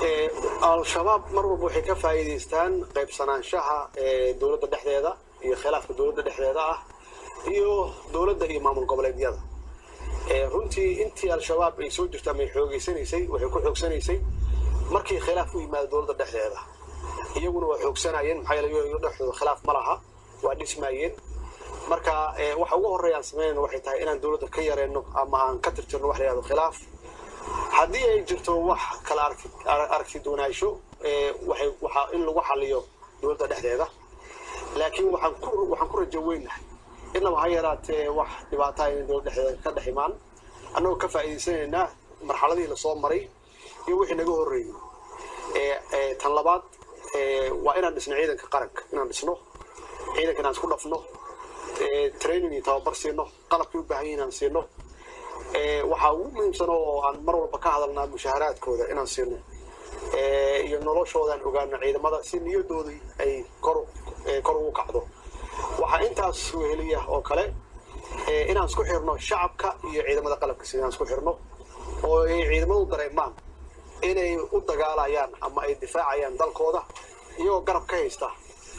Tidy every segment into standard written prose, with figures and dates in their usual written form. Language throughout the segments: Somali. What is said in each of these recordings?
al-shabaab mar walba waxay ka faa'iideystaan qaybsanaanshaha dawladda dhexdeeda iyo khilaafka dawladda dhexdeeda ah iyo dawladda iyo maamul goboleedyada runtii intii al-shabaab ay soo jirta may xoogeysanaysay waxay ku xoogsanaysay markii khilaaf u yimaado dawladda dhexdeeda iyaguna waa xoogsanayeen maxay leeyihiin dhexdooda khilaaf ma laha waa dhismayeen marka waxa ugu horeeyaan sameeyeen waxay tahay inaan dawladda ka yareeno ama aan ka tirtirno wax la yiraahdo khilaaf haddii ay jirto wax kala arki doonaansho waxa in lagu xaliyo dawladda dhexdeeda laakiin waxaan ku rajo weynahay inaba ha yaraatee wax dhibaato ah in dawladda dhexdeeda ka dhaximaan annagoo ka faa'iideysanayna marxaladii la soo maray iyo wixii naga horeeyay tan labaad waa inaan dhisno ciidanka qaranka inaan dhisno ciidanka inaan isku dhafno training iyo tababar siino qalabkii u baahan inaan siino waxa ugu muhiimsan oo aan mar walba ka hadalnaa mushaharaadkooda inaan siino iyo noloshooda aan ogaano ciidamada si niyadooda ay kor ugu kacdo waxa intaas weheliya oo kale inaan isku xirno shacabka iyo ciidamada qalabka sida inaan isku xirno oo ay ciidamadu dareemaan inay u dagaalayaan ama ay difaacayaan dalkooda iyagoo garab ka haysta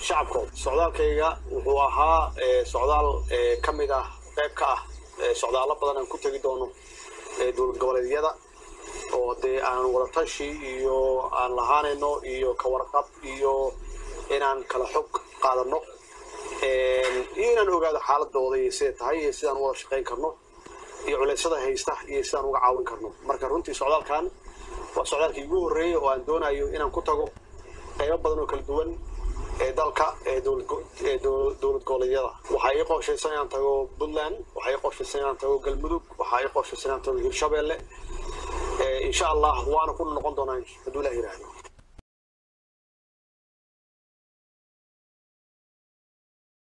shacabkooda socdaalkayga wuxuu ahaa socdaal ka mid ah qayb ka ah socdaalo badan aan ku tagi doono dawlad goboleedyada oo dee aan wada tashi iyo aan lahaanayno iyo ka warqab iyo inaan kala xog qaadano iyo inaan ogaado xaaladooda iyo sida tahay iyo sidaan wada shaqayn karno iyo culaysyada haysta iyo sidaan uga caawin karno marka runtii socdaalkan waa socdaalkii ugu horeeyay oo aan doonayo inaan ku tago qaybo badan oo kala duwan dalka dawlad goboleedyada waxa ay qorshaysan inaan tago Puntland waxa ay qorshaysan inaan tago Galmudug waxa ay qorshaysan inaan tago Hirshabelle insha Allah waana ku noqon doonaa haddii la yiraahdo